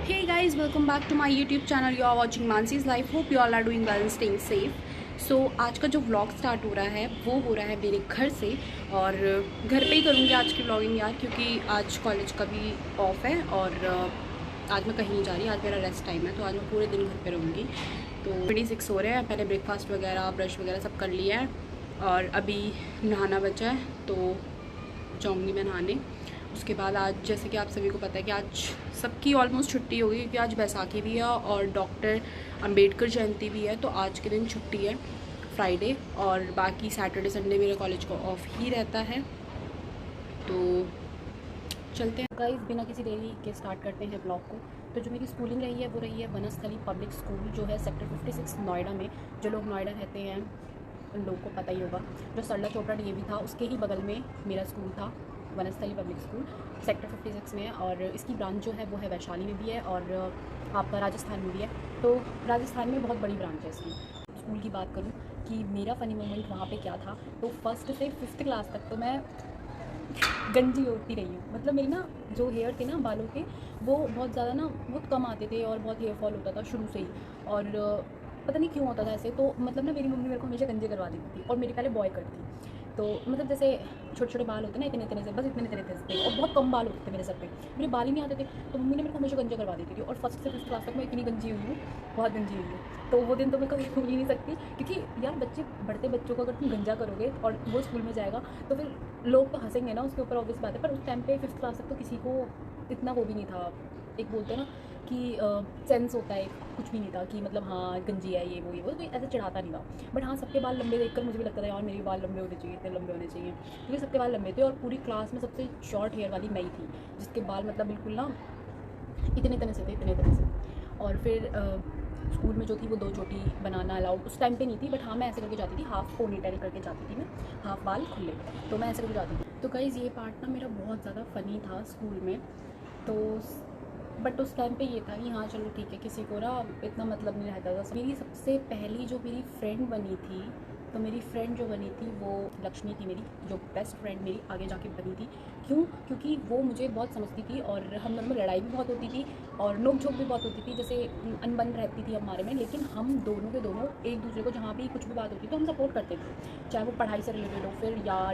Hey guys, welcome back to my YouTube channel. You are watching Mansi's Life. Hope you all are doing well and staying safe. So आज का जो vlog start हो रहा है वो हो रहा है मेरे घर से, और घर पे ही करूँगी आज की व्लॉगिंग यार, क्योंकि आज कॉलेज का भी ऑफ है और आज मैं कहीं नहीं जा रही। आज मेरा रेस्ट टाइम है तो आज मैं पूरे दिन घर पे रहूँगी। तो 26 हो रहे हैं, पहले ब्रेकफास्ट वगैरह ब्रश वगैरह सब कर लिया है और अभी नहाना बचा है तो जाऊँगी मैं नहाने। उसके बाद आज जैसे कि आप सभी को पता है कि आज सबकी ऑलमोस्ट छुट्टी होगी, क्योंकि आज बैसाखी भी है और डॉक्टर अंबेडकर जयंती भी है, तो आज के दिन छुट्टी है फ्राइडे, और बाकी सैटरडे संडे मेरे कॉलेज को ऑफ ही रहता है। तो चलते हैं गाइस, बिना किसी देरी के स्टार्ट करते हैं ब्लॉग को। तो जो मेरी स्कूलिंग रही है वो रही है वनस्थली पब्लिक स्कूल, जो है सेक्टर 56 नोएडा में। जो लोग नोएडा रहते हैं उन लोगों को पता ही होगा। जो सरला चोपड़ा डीएवी था उसके ही बगल में मेरा स्कूल था, वनस्थली पब्लिक स्कूल सेक्टर 56 में, और इसकी ब्रांच जो है वो है वैशाली में भी है और आपका राजस्थान में भी है। तो राजस्थान में बहुत बड़ी ब्रांच है इसकी। स्कूल की बात करूँ कि मेरा फ़नी मोमेंट वहाँ पे क्या था, तो फर्स्ट से 5th क्लास तक तो मैं गंजी होती रही हूँ। मतलब मेरी ना जो हेयर थे ना बालों के, वो बहुत ज़्यादा ना बहुत कम आते थे और बहुत हेयर फॉल होता था शुरू से ही, और पता नहीं क्यों होता था ऐसे। तो मतलब ना मेरी मम्मी मेरे को हमेशा गंजे करवा देती थी, और मेरी पहले बॉय कट थी। तो मतलब जैसे छोटे छोटे बाल होते ना इतने इतने से, बस इतने इतने थे और बहुत कम बाल होते थे मेरे सर पे, मेरे बाल ही नहीं आते थे। तो मम्मी ने मेरे को हमेशा गंजे करवा देती थी, और फर्स्ट से 5th क्लास तक मैं इतनी गंजी हुई हूँ, बहुत गंजी हुई हूँ। तो वो दिन तो मैं कभी भूल ही नहीं सकती, क्योंकि यार बढ़ते बच्चों को अगर तुम गंजा करोगे और वो स्कूल में जाएगा तो फिर लोग तो हंसेंगे ना उसके ऊपर, ऑब्वियस बात है। पर उस टाइम पे 5th क्लास तक तो किसी को इतना वो भी नहीं था, एक बोलते हैं ना कि सेंस होता है, कुछ भी नहीं था कि मतलब हाँ गंजी है ये वो तो ऐसे चढ़ाता नहीं था। बट हाँ, सबके बाल लंबे देखकर मुझे भी लगता था यार मेरे बाल लंबे होने चाहिए, इतने लंबे होने चाहिए, क्योंकि सबके बाल लंबे थे। और पूरी क्लास में सबसे शॉर्ट हेयर वाली मैं ही थी, जिसके बाल मतलब बिल्कुल ना इतने इतने से थे, इतने इतने से। और फिर स्कूल में जो थी वो 2 चोटी बनाना अलाउड उस टाइम पे नहीं थी, बट हाँ मैं ऐसे करके जाती थी, हाफ पोनीटेल करके जाती थी मैं, हाफ बाल खुले, तो मैं ऐसे करके जाती थी। तो गाइस ये पार्ट ना मेरा बहुत ज़्यादा फ़नी था स्कूल में। तो बट उस टाइम पे ये था कि हाँ चलो ठीक है, किसी को ना इतना मतलब नहीं रहता था। मेरी सबसे पहली जो मेरी फ्रेंड बनी थी, तो मेरी फ्रेंड जो बनी थी वो लक्ष्मी थी, मेरी जो बेस्ट फ्रेंड मेरी आगे जाके बनी थी। क्यों? क्योंकि वो मुझे बहुत समझती थी और हम दोनों में लड़ाई भी बहुत होती थी और नोक झोंक भी बहुत होती थी, जैसे अनबन रहती थी हमारे में, लेकिन हम दोनों के दोनों एक दूसरे को जहाँ भी कुछ भी बात होती तो हम सपोर्ट करते थे, चाहे वो पढ़ाई से रिलेटेड हो फिर या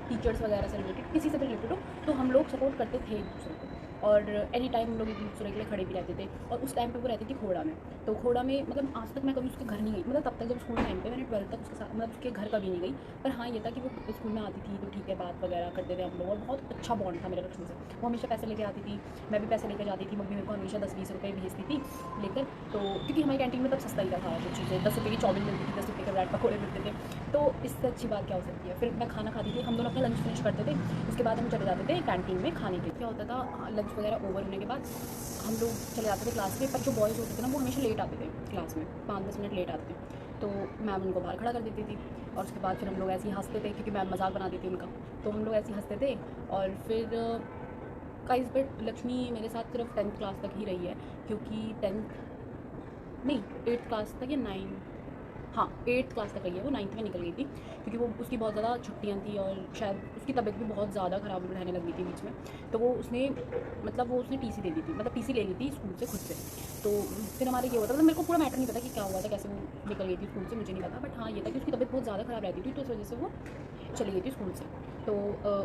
टीचर्स वगैरह से रिलेटेड, किसी से भी रिलेटेड हो, तो हम लोग सपोर्ट करते थे एक दूसरे को, और एनी टाइम हम लोग एक दूसरे के लिए खड़े भी रहते थे। और उस टाइम पे वो रहती थी खोड़ा में, तो खोड़ा में मतलब आज तक मैं कभी उसके घर नहीं गई, मतलब तब तक जब स्कूल टाइम पे मैंने 12th तक उसके साथ मतलब उसके घर कभी नहीं गई। पर हाँ ये था कि वो स्कूल में आती थी तो ठीक है, बात वगैरह करते थे हम लोग, और बहुत अच्छा बॉन्ड था मेरा लक्ष्मी से। वो हमेशा पैसे लेके आती थी, मैं भी पैसे लेकर जाती थी, मम्मी मेरे को हमेशा 10-20 रुपये भेजती थी लेकर। तो क्योंकि हमारी कैंटीन में तब सस्ता ही था जो चीज़ें, 10 रुपये की चाउमीन मिलती थी, 10 रुपये के ब्रेड पकौड़े मिलते थे, तो इससे अच्छी बात क्या हो सकती है। फिर मैं खाना खाती थी, हम दोनों अपना लंच फिनिश करते थे, उसके बाद हम चले जाते थे कैंटीन में खाने के। क्या होता था, लंच वगैरह ओवर होने के बाद हम लोग चले जाते थे क्लास में, पर जो बॉयज़ होते थे ना वो हमेशा लेट आते थे क्लास में, 5-10 मिनट लेट आते थे, तो मैम उनको बाहर खड़ा कर देती थी। और उसके बाद फिर हम लोग ऐसे ही हंसते थे, क्योंकि मैम मजाक बनाती थी उनका, तो हम लोग ऐसे ही हंसते थे। और फिर गाइस बट लक्ष्मी मेरे साथ सिर्फ 10th क्लास तक ही रही है, क्योंकि 10th नहीं 8th क्लास तक या 9, हाँ 8th क्लास तक रही है, वो 9th में निकल गई थी, क्योंकि वो उसकी बहुत ज़्यादा छुट्टियाँ थी और शायद उसकी तबीयत भी बहुत ज़्यादा ख़राब रहने लगी थी बीच में, तो वो उसने मतलब वो उसने टीसी दे दी थी, मतलब टीसी ले ली थी स्कूल से खुद से। तो फिर हमारे ये हुआ था, मतलब मेरे को पूरा मैटर नहीं पता कि क्या हुआ था, कैसे वो निकल गई थी स्कूल से, मुझे नहीं पता। बट हाँ ये था कि उसकी तबीयत बहुत ज़्यादा ख़राब रहती थी, तो इस वजह से वो चली गई थी स्कूल से। तो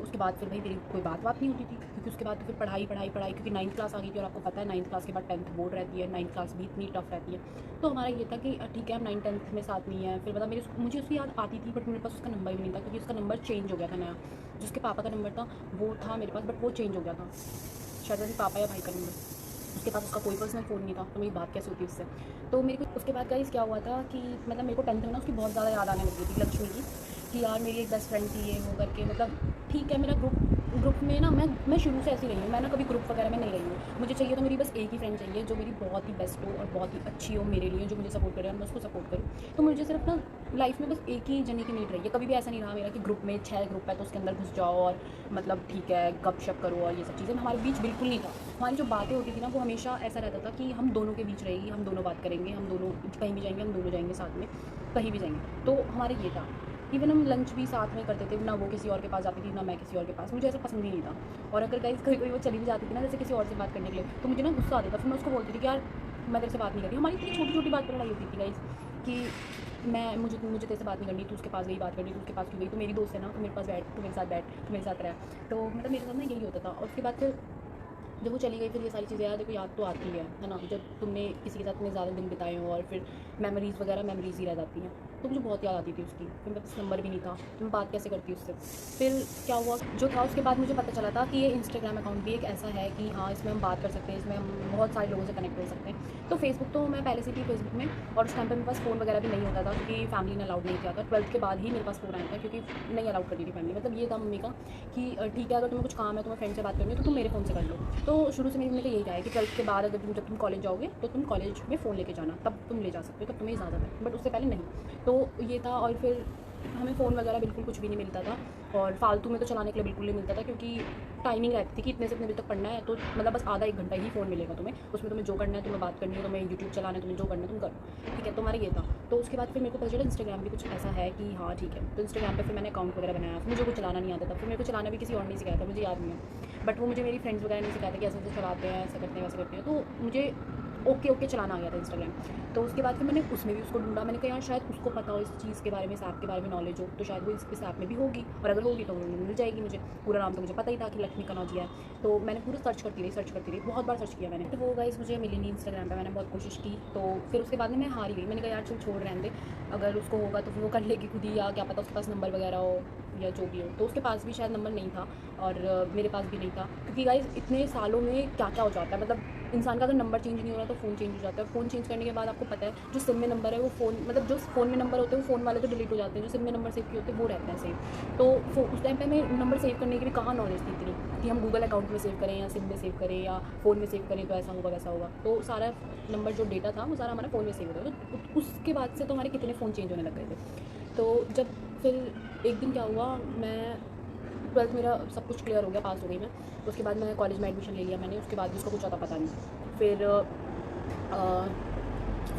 उसके बाद फिर भाई मेरी कोई बात नहीं होती थी, क्योंकि उसके बाद तो फिर पढ़ाई पढ़ाई पढ़ाई, क्योंकि 9th क्लास आ गई थी और आपको पता है 9th क्लास के बाद 10th बोर्ड रहती है, 9th क्लास भी इतनी टफ रहती है। तो हमारा ये था कि ठीक है हम 9th-10th में साथ नहीं है। फिर मतलब मुझे उसकी याद आती थी, बट मेरे पास उसका नंबर भी नहीं था, क्योंकि उसका नंबर चेंज हो गया था नया, जिसके पापा का नंबर था वो था मेरे पास, बट वो चेंज हो गया था, शायद मेरे पापा या भाई का नंबर, उसके पास उसका कोई पर्सनल फ़ोन नहीं था, तो मेरी बात कैसे होती उससे। तो मेरे को उसके बाद गाइस क्या हुआ था कि मतलब मेरे को 10th में ना उसकी बहुत ज़्यादा याद आने लगी थी लक्ष्मी की, कि यार मेरी एक बेस्ट फ्रेंड थी ये वो करके। मतलब ठीक है, मेरा ग्रुप में ना मैं शुरू से ऐसी रही हूँ, मैं ना कभी ग्रुप वगैरह में नहीं रही हूँ। मुझे चाहिए तो मेरी बस एक ही फ्रेंड चाहिए जो मेरी बहुत ही बेस्ट हो और बहुत ही अच्छी हो मेरे लिए, जो मुझे सपोर्ट करे और मैं उसको सपोर्ट करूँ। तो मुझे सिर्फ ना लाइफ में बस एक ही जने की नीड रही है, कभी भी ऐसा नहीं रहा मेरा कि ग्रुप में 6 ग्रुप है तो उसके अंदर घुस जाओ और मतलब ठीक है गपशप करो और ये सब चीज़ें हमारे बीच बिल्कुल नहीं था। हमारी जो बातें होती थी ना वो हमेशा ऐसा रहता था कि हम दोनों के बीच रहेगी, हम दोनों बात करेंगे, हम दोनों कहीं भी जाएंगे, हम दोनों जाएंगे साथ में, कहीं भी जाएंगे, तो हमारे ये था। इवन हम लंच भी साथ में करते थे, ना वो किसी और के पास जाती थी ना मैं किसी और के पास, मुझे ऐसा पसंद ही नहीं था। और अगर गाइस कहीं कोई वो चली भी जाती थी ना जैसे किसी और से बात करने के लिए, तो मुझे ना गुस्सा आता था। फिर मैं उसको बोलती थी कि यार मैं तेरे से बात नहीं कर रही। हमारी इतनी छोटी छोटी बात पर लड़ाई होती थी गाइस कि मैं मुझे मुझे तेरे से बात नहीं करनी, तू उसके पास गई बात करनी, तू उसके पास क्यों गई, तो मेरी दोस्त है ना, तो मेरे पास बैठ, तो मेरे साथ बैठ, तो मेरे साथ रह। तो मतलब मेरे साथ ना यही होता था। और उसके बाद फिर जब वो चली गई फिर ये सारी चीज़ें यार देखो याद तो आती है ना, जब तुमने किसी के साथ इतने ज़्यादा दिन बिताए हो और फिर मेमोरीज़ वगैरह मेमोरीज़ ही रह जाती हैं। तो मुझे बहुत याद आती थी उसकी। फिर मेरे पास नंबर भी नहीं था, तो मैं बात कैसे करती उससे। फिर क्या हुआ जो था उसके बाद मुझे पता चला था कि ये इंस्टाग्राम अकाउंट भी एक ऐसा है कि हाँ इसमें हम बात कर सकते हैं, इसमें हम बहुत सारे लोगों से कनेक्ट हो सकते हैं। तो फेसबुक तो मैं पहले से थी फेसबुक में, और उस टाइम पर मेरे पास फ़ोन वगैरह भी नहीं होता था क्योंकि फैमिली ने अलाउड नहीं किया था। 12th के बाद ही मेरे पास फ़ोन आया था क्योंकि नहीं अलाउड करती थी फैमिली। मतलब ये था मम्मी का कि ठीक है अगर तुम्हें कुछ काम है, तुम्हें फ्रेंड से बात करनी है तो तुम मेरे फ़ोन से कर लो। तो शुरू से मेरी मम्मी का यही रहा है कि 12th के बाद अगर जब तुम कॉलेज जाओगे तो तुम कॉलेज में फ़ोन लेके जाना, तब तुम ले जा सकते हो, तब तुम्हें इजाज़त है, बट उससे पहले नहीं। तो ये था। और फिर हमें फ़ोन वगैरह बिल्कुल कुछ भी नहीं मिलता था, और फालतू में तो चलाने के लिए बिल्कुल नहीं मिलता था क्योंकि टाइमिंग रहती थी कि इतने से इतने बजे तक पढ़ना है, तो मतलब बस आधा 1 घंटा ही फ़ोन मिलेगा तुम्हें। उसमें तुम्हें जो करना है, तुम्हें बात करनी है, तुम्हें यूट्यूब चलाना है, तुम्हें जो करना है तुम करो, ठीक है। तो हमारा ये था। तो उसके बाद फिर मेरे को पता चला इंस्टाग्राम भी कुछ ऐसा है कि हाँ ठीक है। तो इंस्टाग्राम पे फिर मैंने अकाउंट वगैरह बनाया। फिर मुझे कुछ चलाना नहीं आता था, फिर मेरे को चलाना भी किसी और ने सिखाया था, मुझे याद नहीं है, बट वो मुझे मेरी फ्रेंड्स वगैरह ने सिखाया था कि ऐसे ऐसे चलाते हैं, ऐसा करते हैं, वैसे करते हैं। तो मुझे ओके चलाना आ गया था इंस्टाग्राम। तो उसके बाद फिर मैंने उसमें भी उसको ढूंढा। मैंने कहा यार शायद उसको पता हो इस चीज़ के बारे में, इस ऐप के बारे में नॉलेज हो, तो शायद वो इस ऐप में भी होगी, और अगर होगी तो वो मिल जाएगी मुझे। पूरा नाम तो मुझे पता ही था कि लक्ष्मी कनौजिया है। तो मैंने पूरा सर्च करती रही, बहुत बार सर्च किया मैंने, तो वो गाइस मुझे मिली नहीं इंस्टाग्राम पर। मैंने बहुत कोशिश की, तो फिर उसके बाद में मैं हार ही गई। मैंने कहा यार चल छोड़ रहने दे, अगर उसको होगा तो फिर वो कर लेगी खुद ही, या क्या पता उसके पास नंबर वगैरह हो या जो भी हो। तो उसके पास भी शायद नंबर नहीं था, और मेरे पास भी नहीं था, क्योंकि गाइस इतने सालों में क्या क्या हो जाता है। मतलब इंसान का अगर नंबर चेंज नहीं हो रहा तो फ़ोन चेंज हो जाता है। फ़ोन चेंज करने के बाद आपको पता है जो सिम में नंबर है वो फ़ोन, मतलब जो फ़ोन में नंबर होते हैं वो फ़ोन वाले तो डिलीट हो जाते हैं, जो सिम में नंबर सेव किए होते हैं वो रहते हैं सेव। तो उस टाइम पे हमें नंबर सेव करने की भी कहाँ नॉलेज थी इतनी कि हम गूगल अकाउंट में सेव करें या सिम में सेव करें या फ़ोन में सेव करें तो ऐसा होगा वैसा होगा। तो सारा नंबर जो डेटा था वो सारा हमारा फ़ोन में सेव होता है। तो उसके बाद से तो हमारे कितने फ़ोन चेंज होने लग गए थे। तो जब फिर एक दिन क्या हुआ, मैं 12th मेरा सब कुछ क्लियर हो गया, पास हो गई मैं। उसके बाद मैं कॉलेज में एडमिशन ले लिया मैंने। उसके बाद भी उसका कुछ ज़्यादा पता नहीं। फिर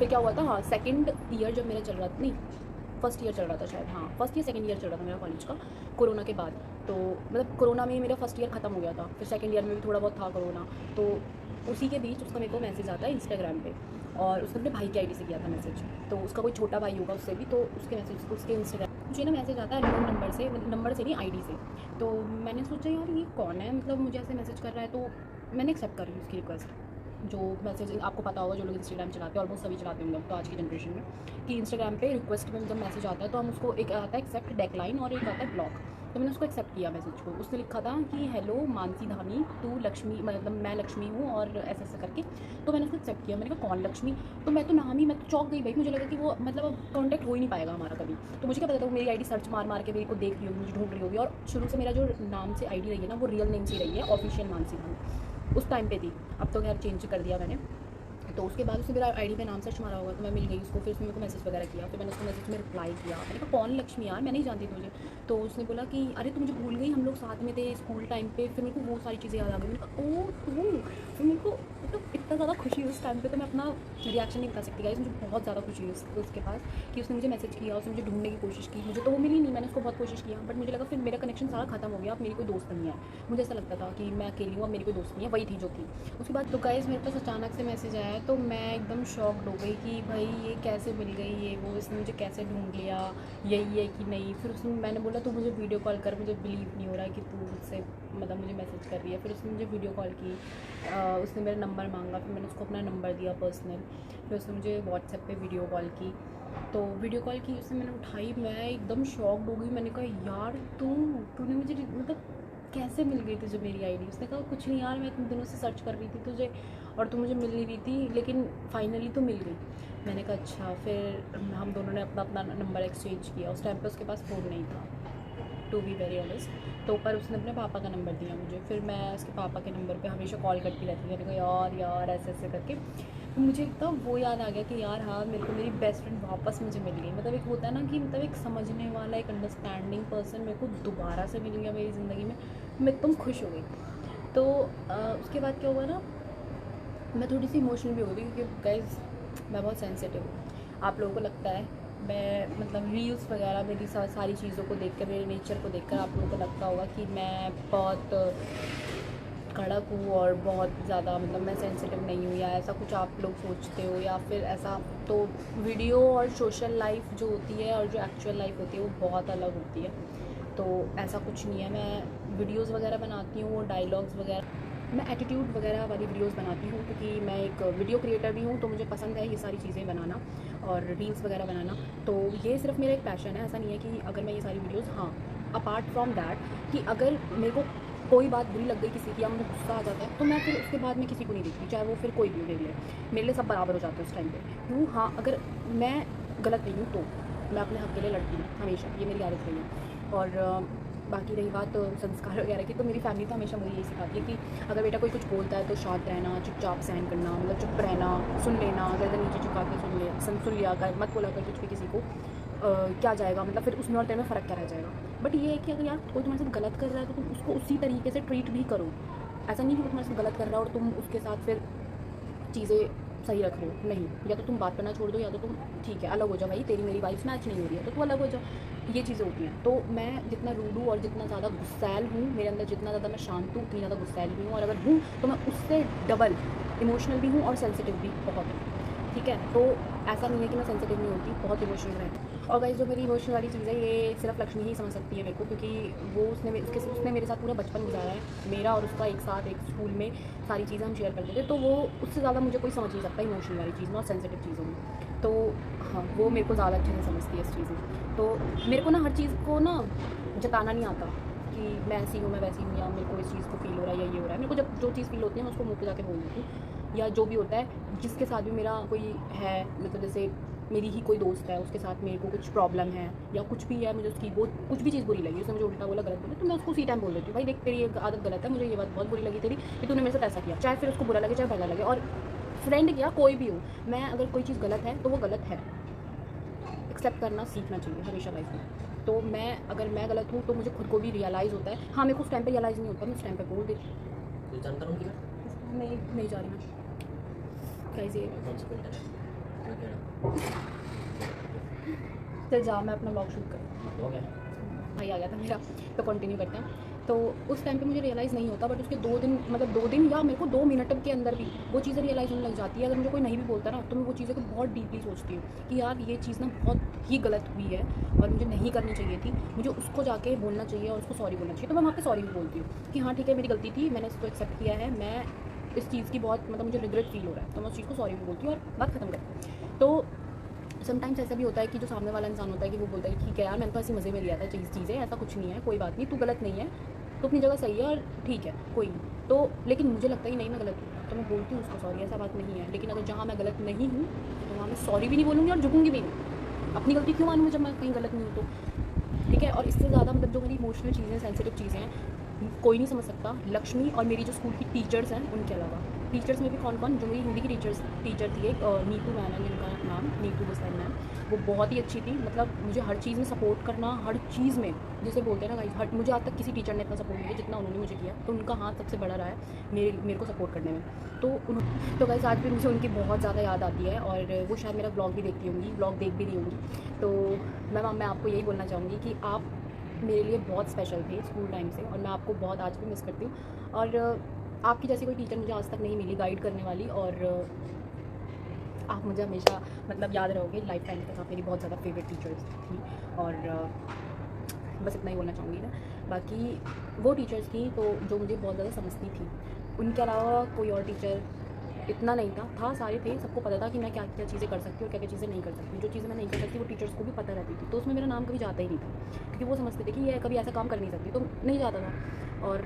क्या हुआ था, हाँ सेकंड ईयर जब मेरा चल रहा था, नहीं फर्स्ट ईयर चल रहा था शायद, हाँ फर्स्ट या सेकंड ईयर चल रहा था मेरा कॉलेज का, कोरोना के बाद। तो मतलब कोरोना में मेरा फर्स्ट ईयर ख़त्म हो गया था, फिर सेकंड ईयर में भी थोड़ा बहुत था कोरोना। तो उसी के बीच उसका मेरे को मैसेज आता है इंस्टाग्राम पे, और उसने अपने भाई की आईडी से किया था मैसेज। तो उसका कोई छोटा भाई होगा उससे भी, तो उसके मैसेज उसके इंस्टाग्राम मुझे ना मैसेज आता है अननोन नंबर से नहीं आईडी से। तो मैंने सोचा यार ये कौन है, मतलब मुझे ऐसे मैसेज कर रहा है। तो मैंने एक्सेप्ट कर ली उसकी रिक्वेस्ट। जो मैसेज आपको पता होगा, जो लोग इंस्टाग्राम चलाते हैं, ऑलमोस्ट सभी चलाते होंगे अब तो आज की जनरेशन में, कि इंस्टाग्राम पे रिक्वेस्ट में जब मैसेज आता है तो हम उसको, एक आता है एक्सेप्ट डेक्लाइन और एक आता है ब्लॉक। तो मैंने उसको एक्सेप्ट किया मैसेज को। उसने लिखा था कि हेलो मानसी धामी, तू लक्ष्मी, मतलब मैं लक्ष्मी हूँ और ऐसे ऐसे करके। तो मैंने उसको एक्सेप्ट किया। मैंने कहा कौन लक्ष्मी, तो मैं तो नाम ही, मैं तो चौंक गई भाई। मुझे लगा कि वो मतलब अब कॉन्टैक्ट हो ही नहीं पाएगा हमारा कभी। तो मुझे क्या पता था वो मेरी आईडी सर्च मार मार के मेरे को देख रही होगी, मुझे ढूंढ रही होगी। और शुरू से मेरा जो नाम से आईडी रही है ना वो रियल नेम से रही है, ऑफिशियल मानसी धामी उस टाइम पे थी। अब तो खैर चेंज कर दिया मैंने। तो उसके बाद उसने मेरा आईडी पे नाम सर्च मारा होगा, तो मैं मिल गई उसको। फिर उसने मेरे को मैसेज वगैरह किया, फिर मैंने उसको मैसेज में रिप्लाई किया। मैंने कहा कौन लक्ष्मी यार, मैं नहीं जानती तुझे। तो उसने बोला कि अरे तू मुझे भूल गई, हम लोग साथ में थे स्कूल टाइम पे। फिर मेरे को वो सारी चीज़ें याद आ गई। मैंने कहा ओ तू, फिर मेरे को मतलब इतना ज़्यादा खुशी हुई उस टाइम पे, तो मैं अपना रिएक्शन नहीं बता सकती गाइस। मुझे बहुत ज़्यादा खुशी हुई उसके पास कि उसने मुझे मैसेज किया, उसने मुझे ढूंढने की कोशिश की। मुझे तो वो मिली नहीं, मैंने उसको बहुत कोशिश किया, बट मुझे लगा फिर मेरा कनेक्शन सारा खत्म हो गया, अब मेरी कोई दोस्त नहीं है। मुझे ऐसा लगता था कि मैं अकेली हूँ, अब मेरी कोई दोस्त नहीं है, वही थी जो थी। उसके बाद तो गाइस मेरे पास अचानक से मैसेज आया, तो मैं एकदम शॉक्ड हो गई कि भाई ये कैसे मिल गई, ये वो, इसने मुझे कैसे ढूंढ लिया, यही है कि नहीं। फिर उसने, मैंने बोला तू मुझे वीडियो कॉल कर, मुझे बिलीव नहीं हो रहा है कि तू मुझसे मतलब मुझे मैसेज कर रही है। फिर उसने मुझे वीडियो कॉल की, उसने मेरा नंबर मांगा, फिर मैंने उसको अपना नंबर दिया पर्सनल। फिर उसने मुझे व्हाट्सएप पे वीडियो कॉल की। तो वीडियो कॉल की, उसने मैंने उठाई, मैं एकदम शॉक्ड हो गई। मैंने कहा यार तूने मुझे मतलब कैसे मिल गई तुझे मेरी आईडी। उसने कहा कुछ नहीं यार, मैं इतने दिनों से सर्च कर रही थी तुझे और तू मुझे मिल नहीं रही थी, लेकिन फाइनली तो मिल गई। मैंने कहा अच्छा। फिर हम दोनों ने अपना अपना नंबर एक्सचेंज किया। उस टाइम पे उसके पास फ़ोन नहीं था, टू बी वेरी ऑनेस्ट। तो पर उसने अपने पापा का नंबर दिया मुझे। फिर मैं उसके पापा के नंबर पे हमेशा कॉल करती रहती थी। मैंने कहा यार ऐसे ऐसे करके। तो मुझे एकदम वो याद आ गया कि यार हाँ मेरे को मेरी बेस्ट फ्रेंड वापस मुझे मिल गई। मतलब एक होता है ना कि मतलब एक समझने वाला, एक अंडरस्टैंडिंग पर्सन मेरे को दोबारा से मिल गया मेरी ज़िंदगी में। मैं एकदम खुश हो गई। तो उसके बाद क्या हुआ ना, मैं थोड़ी सी इमोशनल भी हो गई क्योंकि गाइस मैं बहुत सेंसिटिव हूँ। आप लोगों को लगता है मैं मतलब रील्स वगैरह मेरी सारी चीज़ों को देखकर, मेरे नेचर को देखकर आप लोगों को लगता होगा कि मैं बहुत कड़क हूँ और बहुत ज़्यादा मतलब मैं सेंसिटिव नहीं हूँ, या ऐसा कुछ आप लोग सोचते हो, या फिर ऐसा। तो वीडियो और सोशल लाइफ जो होती है और जो एक्चुअल लाइफ होती है वो बहुत अलग होती है। तो ऐसा कुछ नहीं है। मैं वीडियोज़ वगैरह बनाती हूँ, डायलॉग्स वगैरह, मैं एटीट्यूड वगैरह वाली वीडियोस बनाती हूँ, क्योंकि मैं एक वीडियो क्रिएटर भी हूँ, तो मुझे पसंद है ये सारी चीज़ें बनाना और रील्स वगैरह बनाना। तो ये सिर्फ मेरा एक पैशन है, ऐसा नहीं है कि अगर मैं ये सारी वीडियोस, हाँ अपार्ट फ्रॉम दैट कि अगर मेरे को कोई बात बुरी लग गई किसी की या मुझे गुस्सा आ जाता है, तो मैं फिर उसके बाद में किसी को नहीं देखती, चाहे वो फिर कोई भी देख ले, मेरे लिए सब बराबर हो जाते हैं उस टाइम पे। क्यों? हाँ, अगर मैं गलत नहीं हूँ तो मैं अपने हक़ के लिए लड़ती हूँ हमेशा, ये मेरी आदत रही है। और बाकी रही बात संस्कार वगैरह की, तो मेरी फैमिली तो हमेशा मुझे यही सिखाती है कि अगर बेटा कोई कुछ बोलता है तो शांत रहना, चुपचाप सहन करना, मतलब चुप रहना, सुन लेना, गर्दन नीचे झुका के सुन लिया कर, मत बोला कर कुछ भी किसी को। क्या जाएगा, मतलब फिर उसमें और तेरे में फ़र्क क्या रह जाएगा। बट ये है कि अगर यार कोई तुम्हारे साथ गलत कर रहा है तो तुम उसको उसी तरीके से ट्रीट भी करो। ऐसा नहीं कि वो तुम्हारे साथ गलत कर रहा है और तुम उसके साथ फिर चीज़ें सही रख रहे हो, नहीं। या तो तुम बात करना छोड़ दो, या तो तुम ठीक है अलग हो जाओ, भाई तेरी मेरी वाइफ मैच नहीं हो रही है तो तू अलग हो जाओ। ये चीज़ें होती हैं। तो मैं जितना रूड हूँ और जितना ज़्यादा गुस्सैल हूँ, मेरे अंदर जितना ज़्यादा मैं शांत हूँ उतनी ज़्यादा गुस्सैल भी हूँ, और अगर हूँ तो मैं उससे डबल इमोशनल भी हूँ और सेंसिटिव भी बहुत हूँ। ठीक है, तो ऐसा नहीं है कि मैं सेंसिटिव नहीं होती, बहुत इमोशनल रहती हूँ। और गाइस जो मेरी इमोशनल वाली चीज़ है ये सिर्फ लक्ष्मी ही समझ सकती है मेरे को, क्योंकि वो उसने मेरे साथ पूरा बचपन गुजारा है, मेरा और उसका एक साथ एक स्कूल में सारी चीज़ें हम शेयर करते थे। तो वो उससे ज़्यादा मुझे कोई समझ नहीं सकता इमोशनल वाली चीज़ में और सेंसिटिव चीज़ों में। तो हाँ, वो मेरे को ज़्यादा अच्छे से समझती है इस चीज़ में। तो मेरे को ना हर चीज़ को ना जताना नहीं आता कि मैं ऐसी हूँ, मैं वैसी हूँ, या मेरे को इस चीज़ को फ़ील हो रहा है या ये हो रहा है। मेरे को जब जो चीज़ फ़ील होती है मैं उसको मुँह पे जाके बोल देती हूँ। या जो भी होता है, जिसके साथ भी मेरा कोई है, मतलब जैसे मेरी ही कोई दोस्त है, उसके साथ मेरे को कुछ प्रॉब्लम है या कुछ भी है, मुझे उसकी वो कुछ भी चीज़ बुरी लगी, उसने मुझे उल्टा बोला, गलत बोला, तो मैं उसको उसी टाइम बोल देती हूँ, भाई देख तेरी ये आदत गलत है, मुझे ये बात बहुत बुरी लगी तेरी कि तूने मेरे साथ ऐसा किया। चाहे फिर उसको बुरा लगे, चाहे भला लगे। और फ्रेंड या कोई भी हो, मैं अगर कोई चीज़ गलत है तो वो गलत है, एक्सेप्ट करना सीखना चाहिए हमेशा लाइफ में। तो अगर मैं गलत हूँ तो मुझे खुद को भी रियलाइज़ होता है। हाँ, मेरे को उस टाइम पे रियलाइज़ नहीं होता, मैं उस टाइम पे बोल देती हूँ। नहीं जा रही मैं कैसे। चल जा, मैं अपना ब्लॉग शूट कर, भाई आ गया था मेरा, तो कंटिन्यू करते हैं। तो उस टाइम पे मुझे रियलाइज़ नहीं होता, बट उसके 2 दिन, मतलब 2 दिन या मेरे को 2 मिनट के अंदर भी वो चीज़ें रियलाइज़ होने लग जाती है। अगर मुझे कोई नहीं भी बोलता ना, तो मैं वो चीज़ें को बहुत डीपली सोचती हूँ कि यार ये चीज़ ना बहुत ही गलत हुई है और मुझे नहीं करनी चाहिए थी, मुझे उसको जाके बोलना चाहिए और उसको सॉरी बोलना चाहिए। तो मैं वहाँ पे सॉरी भी बोलती हूँ कि हाँ ठीक है, मेरी गलती थी, मैंने इसको एक्सेप्ट किया है, मैं इस चीज़ की बहुत मतलब मुझे रिग्रेट फील हो रहा है, तो मैं उस चीज़ को सॉरी भी बोलती हूँ और बात खत्म करती। तो समटाइम्स ऐसा भी होता है कि जो सामने वाला इंसान होता है कि वो बोलता है कि ठीक है यार, मैंने तो ऐसे मज़े में लिया था चीज़ें, ऐसा कुछ नहीं है, कोई बात नहीं, तू गलत नहीं है, तो अपनी जगह सही है और ठीक है, कोई नहीं। तो लेकिन मुझे लगता है कि नहीं मैं गलत हूँ, तो मैं बोलती हूँ उसको सॉरी, ऐसा बात नहीं है। लेकिन अगर जहाँ मैं गलत नहीं हूँ तो वहाँ मैं सॉरी भी नहीं बोलूँगी और झुकूँगी भी नहीं। अपनी गलती क्यों मानूँ जब मैं कहीं गलत नहीं हूँ तो। ठीक है, और इससे ज़्यादा मतलब जो मेरी इमोशनल चीज़ें, सेंसिटिव चीज़ें हैं, कोई नहीं समझ सकता, लक्ष्मी और मेरी जो स्कूल की टीचर्स हैं उनके अलावा। टीचर्स में भी कौन-कौन, जो मेरी हिंदी की टीचर थी एक, नीतू मैम है जिनका नाम, नीतू गुस्तान मैम, वो बहुत ही अच्छी थी। मतलब मुझे हर चीज़ में सपोर्ट करना, हर चीज़ में, जैसे बोलते हैं ना गाइस, मुझे आज तक किसी टीचर ने इतना सपोर्ट नहीं किया जितना उन्होंने मुझे किया, तो उनका हाथ सबसे बड़ा रहा है मेरे को सपोर्ट करने में। तो गाइस आज भी मुझे उनकी बहुत ज़्यादा याद आती है, और वो शायद मेरा ब्लॉग भी देखती होंगी, ब्लॉग देख भी रही होंगी। तो मैं आपको यही बोलना चाहूँगी कि आप मेरे लिए बहुत स्पेशल थे स्कूल टाइम से, और मैं आपको बहुत आज भी मिस करती हूँ। और आपकी जैसी कोई टीचर मुझे आज तक नहीं मिली गाइड करने वाली, और आप मुझे हमेशा मतलब याद रहोगे लाइफ टाइम तक। आप मेरी बहुत ज़्यादा फेवरेट टीचर्स थी, और बस इतना ही बोलना चाहूँगी मैं। बाकी वो टीचर्स थी तो जो मुझे बहुत ज़्यादा समझती थी, उनके अलावा कोई और टीचर इतना नहीं था, सारे थे, सबको पता था कि मैं क्या क्या चीज़ें कर सकती हूँ और क्या क्या चीज़ें नहीं कर सकती। जो चीज़ें मैं नहीं कर सकती वो टीचर्स को भी पता रहती थी, तो उसमें मेरा नाम कभी जाता ही नहीं था, क्योंकि वो समझते थे कि ये कभी ऐसा काम कर नहीं सकती, तो नहीं जाता था। और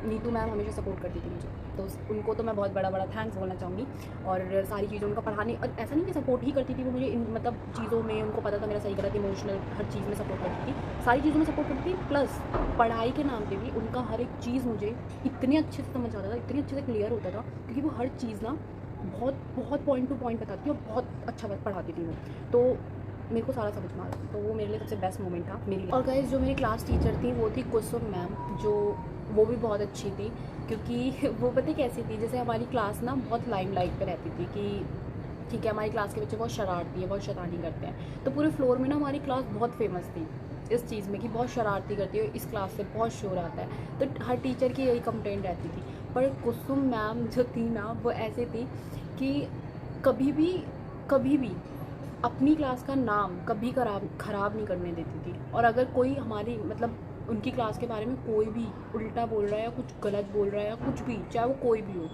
नीतू मैम हमेशा सपोर्ट करती थी मुझे, तो उनको तो मैं बहुत बड़ा बड़ा थैंक्स बोलना चाहूँगी। और सारी चीज़ों उनका पढ़ाने, और ऐसा नहीं कि सपोर्ट ही करती थी वो मुझे, मतलब चीज़ों में उनको पता था मेरा सही गलत, इमोशनल हर चीज़ में सपोर्ट करती थी, सारी चीज़ों में सपोर्ट करती थी। प्लस पढ़ाई के नाम पे भी उनका हर एक चीज़ मुझे इतने अच्छे से समझ आता था, इतने अच्छे से क्लियर होता था, क्योंकि वो हर चीज़ ना बहुत बहुत पॉइंट टू पॉइंट बताती थी और बहुत अच्छा पढ़ाती थी वो, तो मेरे को सारा समझ में आ रहा था। तो वो मेरे लिए सबसे बेस्ट मोमेंट था मेरी। और गाइस जो मेरी क्लास टीचर थी वो थी कुसुम मैम, जो वो भी बहुत अच्छी थी, क्योंकि वो पता कैसी थी, जैसे हमारी क्लास ना बहुत लाइमलाइट पे रहती थी कि ठीक है, हमारी क्लास के बच्चे बहुत शरारती है, बहुत शैतानी करते हैं। तो पूरे फ्लोर में ना हमारी क्लास बहुत फेमस थी इस चीज़ में कि बहुत शरारती करती है, इस क्लास से बहुत शोर आता है। तो हर टीचर की यही कंप्लेंट रहती थी। पर कुसुम मैम जो थी ना, वो ऐसी थी कि कभी भी कभी भी अपनी क्लास का नाम कभी ख़राब नहीं करने देती थी। और अगर कोई हमारी मतलब उनकी क्लास के बारे में कोई भी उल्टा बोल रहा है या कुछ गलत बोल रहा है या कुछ भी, चाहे वो कोई भी हो,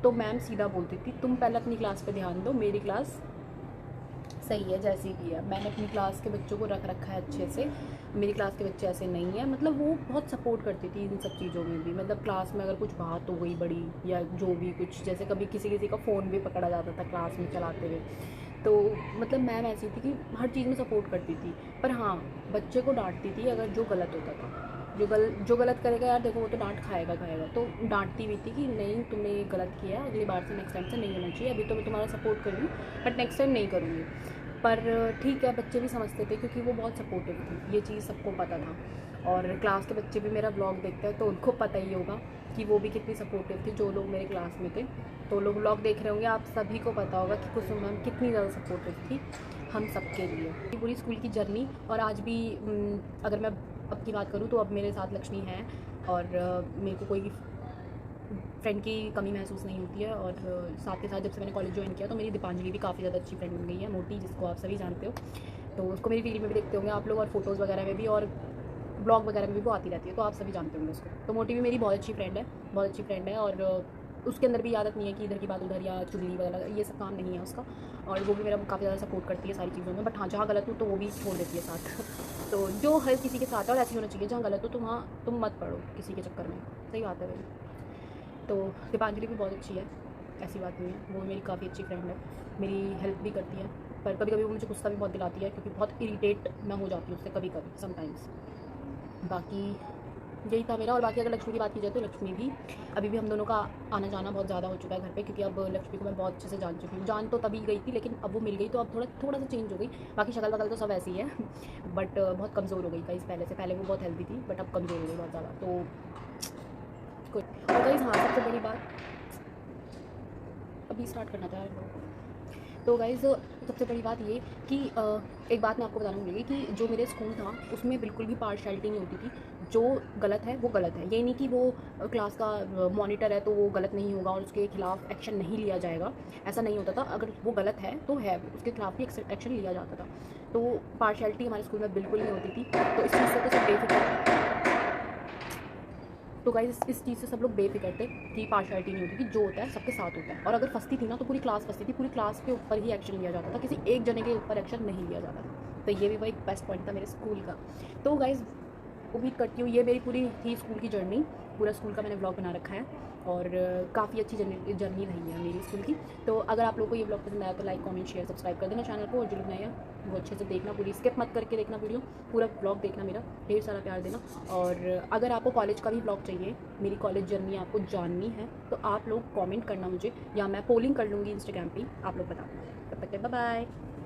तो मैम सीधा बोलती थी तुम पहले अपनी क्लास पे ध्यान दो, मेरी क्लास सही है जैसी भी है, मैंने अपनी क्लास के बच्चों को रख रखा है अच्छे से, मेरी क्लास के बच्चे ऐसे नहीं हैं। मतलब वो बहुत सपोर्ट करती थी इन सब चीज़ों में भी। मतलब क्लास में अगर कुछ बात हो गई बड़ी या जो भी कुछ, जैसे कभी किसी किसी का फ़ोन भी पकड़ा जाता था क्लास में चलाते हुए, तो मतलब मैम ऐसी थी कि हर चीज़ में सपोर्ट करती थी। पर हाँ, बच्चे को डांटती थी अगर जो गलत होता था। जो गलत करेगा यार देखो वो तो डांट खाएगा खाएगा, तो डांटती भी थी कि नहीं तुमने ये गलत किया, अगली बार से नेक्स्ट टाइम से नहीं होना चाहिए। अभी तो मैं तुम्हारा सपोर्ट कर रही हूँ बट नेक्स्ट टाइम नहीं करूँगी। पर ठीक है, बच्चे भी समझते थे क्योंकि वो बहुत सपोर्टिव थी, ये चीज़ सबको पता था। और क्लास के बच्चे भी मेरा ब्लॉग देखते हैं तो उनको पता ही होगा कि वो भी कितनी सपोर्टिव थी, जो लोग मेरे क्लास में थे। तो लोग ब्लॉग देख रहे होंगे, आप सभी को पता होगा कि कुसुम मैम कितनी ज़्यादा सपोर्टिव थी हम सब के लिए। पूरी स्कूल की जर्नी, और आज भी अगर मैं अब की बात करूँ तो अब मेरे साथ लक्ष्मी है और मेरे को कोई फ्रेंड की कमी महसूस नहीं होती है। और साथ के साथ जब से मैंने कॉलेज ज्वाइन किया तो मेरी दीपांजलि भी काफ़ी ज़्यादा अच्छी फ्रेंड बन गई है, मोटी, जिसको आप सभी जानते हो। तो उसको मेरी रील में भी देखते होंगे आप लोग, और फोटोज़ वगैरह में भी, और ब्लॉग वगैरह में भी वो आती रहती है, तो आप सभी जानते होंगे उसको। तो मोटी भी मेरी बहुत अच्छी फ्रेंड है, बहुत अच्छी फ्रेंड है। और उसके अंदर भी आदत नहीं है कि इधर की बात उधर या चुगली वगैरह, ये सब काम नहीं है उसका। और वो भी मेरा काफ़ी ज़्यादा सपोर्ट करती है सारी चीज़ों में। बट हाँ, जहाँ गलत हूँ तो वो भी छोड़ देती है साथ। तो जो हर किसी के साथ है और ऐसे होना चाहिए, जहाँ गलत हो तो वहाँ तुम मत पड़ो किसी के चक्कर में, सही बात है भाई। तो दीपांजलि भी बहुत अच्छी है, ऐसी बात नहीं है, वो मेरी काफ़ी अच्छी फ्रेंड है, मेरी हेल्प भी करती है। पर कभी कभी वो मुझे गुस्सा भी बहुत दिलाती है क्योंकि बहुत इरिटेट मैं हो जाती हूँ उससे कभी कभी समटाइम्स। बाकी यही था मेरा। और बाकी अगर लक्ष्मी की बात की जाए तो लक्ष्मी भी, अभी भी हम दोनों का आना जाना बहुत ज़्यादा हो चुका है घर पे, क्योंकि अब लक्ष्मी को मैं बहुत अच्छे से जान चुकी हूँ। जान तो तभी गई थी लेकिन अब वो मिल गई तो अब थोड़ा सा चेंज हो गई। बाकी शक्ल वकल तो सब ऐसी है बट बहुत कमज़ोर हो गई गाइस पहले से। पहले वो बहुत हेल्दी थी बट अब कमज़ोर हो गई बहुत ज़्यादा। तो कोई, और गाइस हाँ, सबसे बड़ी बात अभी स्टार्ट करना था। तो गाइज़ सबसे बड़ी बात ये कि एक बात मैं आपको बताना भूल गई कि जो मेरे स्कूल था उसमें बिल्कुल भी पार्शियलिटी नहीं होती थी। जो गलत है वो गलत है, ये नहीं कि वो क्लास का मॉनिटर है तो वो गलत नहीं होगा और उसके खिलाफ एक्शन नहीं लिया जाएगा, ऐसा नहीं होता था। अगर वो गलत है तो है, उसके खिलाफ भी एक्शन लिया जाता था। तो पार्शियलिटी हमारे स्कूल में बिल्कुल नहीं होती थी। तो इस चीज़ से तो सब बेफिक्र, तो गाइस इस चीज़ से सब लोग बेफिक्र थे कि पार्शियलिटी नहीं होती थी, जो होता है सबके साथ होता है। और अगर फंसती थी ना तो पूरी क्लास फंसती थी, पूरी क्लास के ऊपर ही एक्शन लिया जाता था, किसी एक जने के ऊपर एक्शन नहीं लिया जाता था। तो ये भी वो एक बेस्ट पॉइंट था मेरे स्कूल का। तो गाइस उम्मीद करती हूँ ये मेरी पूरी थी स्कूल की जर्नी, पूरा स्कूल का मैंने ब्लॉग बना रखा है और काफ़ी अच्छी जर्नी रही है मेरी स्कूल की। तो अगर आप लोगों को ये ब्लॉग पसंद आया तो लाइक कमेंट शेयर सब्सक्राइब कर देना चैनल को, और जो लोग नए हैं वो अच्छे से देखना, पूरी स्किप मत करके देखना वीडियो, पूरा ब्लॉग देखना, मेरा ढेर सारा प्यार देना। और अगर आपको कॉलेज का भी ब्लॉग चाहिए, मेरी कॉलेज जर्नी आपको जाननी है तो आप लोग कॉमेंट करना मुझे, या मैं पोलिंग कर लूँगी इंस्टाग्राम पर, आप लोग बता देना। तब तक बाय बाय।